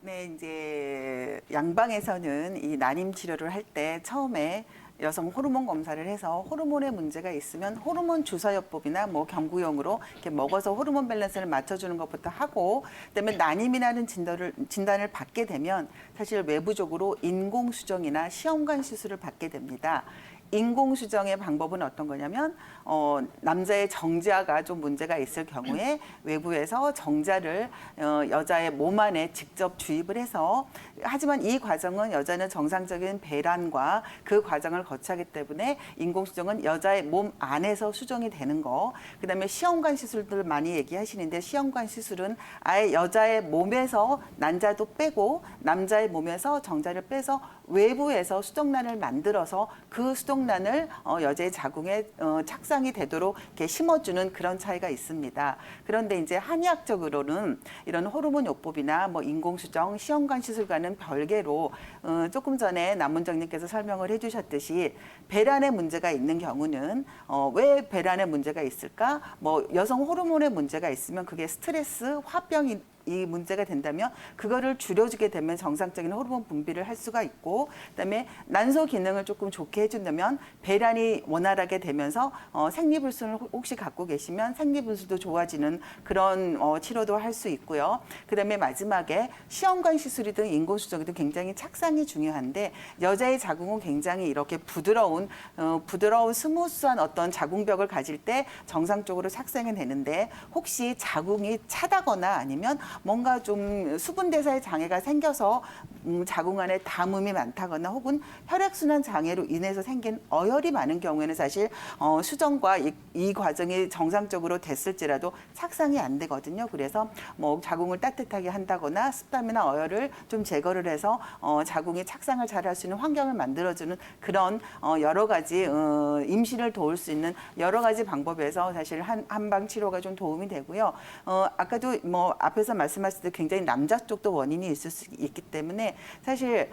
네, 이제 양방에서는 이 난임 치료를 할 때 처음에 여성 호르몬 검사를 해서 호르몬에 문제가 있으면 호르몬 주사요법이나 뭐 경구용으로 이렇게 먹어서 호르몬 밸런스를 맞춰주는 것부터 하고, 그다음에 난임이라는 진단을 받게 되면 사실 외부적으로 인공수정이나 시험관 시술을 받게 됩니다. 인공수정의 방법은 어떤 거냐면 남자의 정자가 좀 문제가 있을 경우에 외부에서 정자를 여자의 몸 안에 직접 주입을 해서, 하지만 이 과정은 여자는 정상적인 배란과 그 과정을 거치기 때문에 인공수정은 여자의 몸 안에서 수정이 되는 거. 그다음에 시험관 시술들 많이 얘기하시는데, 시험관 시술은 아예 여자의 몸에서 난자도 빼고 남자의 몸에서 정자를 빼서 외부에서 수정란을 만들어서 그 수정란을 여자의 자궁에 착상이 되도록 이렇게 심어주는 그런 차이가 있습니다. 그런데 이제 한의학적으로는 이런 호르몬 요법이나 뭐 인공수정, 시험관 시술과는 별개로 조금 전에 남문정님께서 설명을 해주셨듯이 배란에 문제가 있는 경우는 왜 배란에 문제가 있을까? 뭐 여성 호르몬에 문제가 있으면 그게 스트레스, 화병이 이 문제가 된다면 그거를 줄여주게 되면 정상적인 호르몬 분비를 할 수가 있고, 그다음에 난소 기능을 조금 좋게 해준다면 배란이 원활하게 되면서 생리불순을 혹시 갖고 계시면 생리불순도 좋아지는 그런 치료도 할 수 있고요. 그다음에 마지막에 시험관 시술이든 인공수정이든 굉장히 착상이 중요한데, 여자의 자궁은 굉장히 이렇게 부드러운 스무스한 어떤 자궁벽을 가질 때 정상적으로 착상이 되는데, 혹시 자궁이 차다거나 아니면 뭔가 좀 수분 대사에 장애가 생겨서 자궁 안에 담음이 많다거나 혹은 혈액순환 장애로 인해서 생긴 어혈이 많은 경우에는 사실 수정과 이 과정이 정상적으로 됐을지라도 착상이 안 되거든요. 그래서 뭐 자궁을 따뜻하게 한다거나 습담이나 어혈을 좀 제거를 해서 자궁이 착상을 잘 할 수 있는 환경을 만들어주는 그런 여러 가지 임신을 도울 수 있는 여러 가지 방법에서 사실 한방 치료가 좀 도움이 되고요. 아까도 뭐 앞에서 말씀하셨듯이 굉장히 남자 쪽도 원인이 있을 수 있기 때문에 사실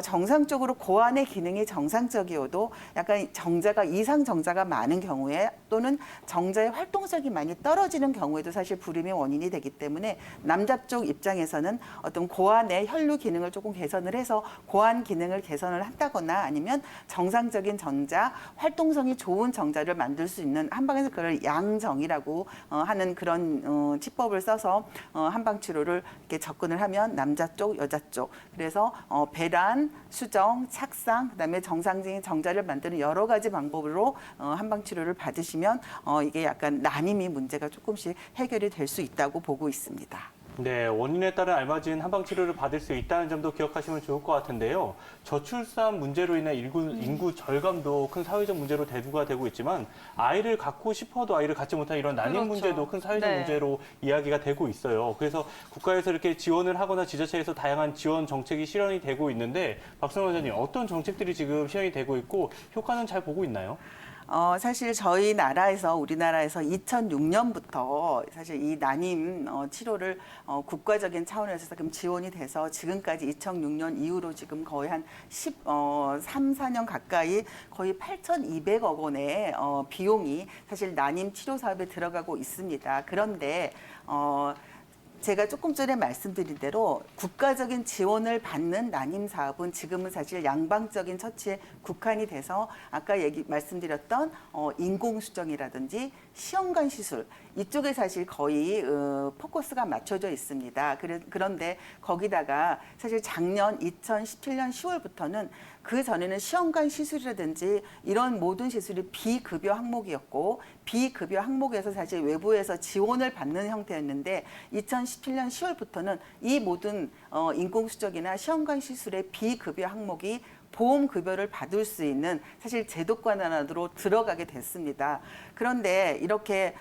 정상적으로 고환의 기능이 정상적이어도 약간 정자가 이상 정자가 많은 경우에 또는 정자의 활동성이 많이 떨어지는 경우에도 사실 불임의 원인이 되기 때문에 남자 쪽 입장에서는 어떤 고환의 혈류 기능을 조금 개선을 해서 고환 기능을 개선을 한다거나 아니면 정상적인 정자, 활동성이 좋은 정자를 만들 수 있는, 한방에서 그걸 양정이라고 하는 그런 치법을 써서 한방 치료를 이렇게 접근을 하면 남자 쪽, 여자 쪽, 그래서 배란, 수정, 착상, 그다음에 정상적인 정자를 만드는 여러 가지 방법으로 한방 치료를 받으시면 이게 약간 난임이 문제가 조금씩 해결이 될 수 있다고 보고 있습니다. 네, 원인에 따른 알맞은 한방 치료를 받을 수 있다는 점도 기억하시면 좋을 것 같은데요. 저출산 문제로 인한 인구 절감도 큰 사회적 문제로 대두가 되고 있지만, 아이를 갖고 싶어도 아이를 갖지 못한 이런 난임 그렇죠. 문제도 큰 사회적 네. 문제로 이야기가 되고 있어요. 그래서 국가에서 이렇게 지원을 하거나 지자체에서 다양한 지원 정책이 실현이 되고 있는데, 박선호 원장님, 어떤 정책들이 지금 실현이 되고 있고 효과는 잘 보고 있나요? 사실 저희 나라에서, 우리나라에서 2006년부터 사실 이 난임 치료를 국가적인 차원에서 지금 지원이 돼서 지금까지 2006년 이후로 지금 거의 한 13, 4년 가까이 거의 8,200억 원의 비용이 사실 난임 치료 사업에 들어가고 있습니다. 그런데 제가 조금 전에 말씀드린 대로 국가적인 지원을 받는 난임 사업은 지금은 사실 양방적인 처치에 국한이 돼서 아까 말씀드렸던 인공수정이라든지 시험관 시술 이쪽에 사실 거의 포커스가 맞춰져 있습니다. 그런데 거기다가 사실 작년 2017년 10월부터는 그 전에는 시험관 시술이라든지 이런 모든 시술이 비급여 항목이었고, 비급여 항목에서 사실 외부에서 지원을 받는 형태였는데 2017년 10월부터는 이 모든 인공수정이나 시험관 시술의 비급여 항목이 보험급여를 받을 수 있는 사실 제도권 안으로 들어가게 됐습니다. 그런데 이렇게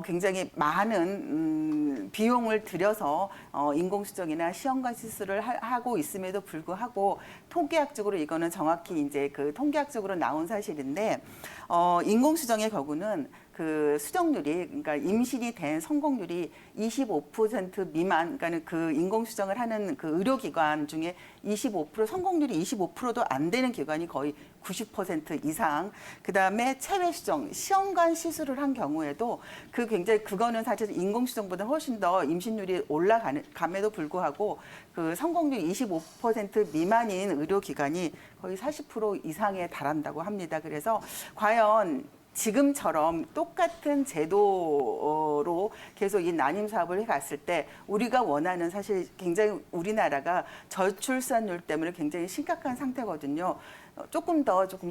굉장히 많은 비용을 들여서 인공수정이나 시험관 시술을 하고 있음에도 불구하고 통계학적으로 이거는 정확히 이제 그 통계학적으로 나온 사실인데, 인공수정의 경우는 그 수정률이, 그러니까 임신이 된 성공률이 25% 미만, 그러니까 그 인공수정을 하는 그 의료기관 중에 25%, 성공률이 25%도 안 되는 기관이 거의 90% 이상. 그다음에 체외 수정, 시험관 시술을 한 경우에도 그 굉장히 그거는 사실 인공수정보다 훨씬 더 임신율이 올라감에도 불구하고 그 성공률 25% 미만인 의료기관이 거의 40% 이상에 달한다고 합니다. 그래서 과연 지금처럼 똑같은 제도로 계속 이 난임 사업을 해갔을 때 우리가 원하는, 사실 굉장히 우리나라가 저출산율 때문에 굉장히 심각한 상태거든요. 조금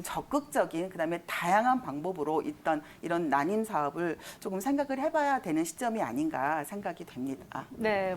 적극적인, 그다음에 다양한 방법으로 있던 이런 난임 사업을 조금 생각을 해봐야 되는 시점이 아닌가 생각이 됩니다. 네.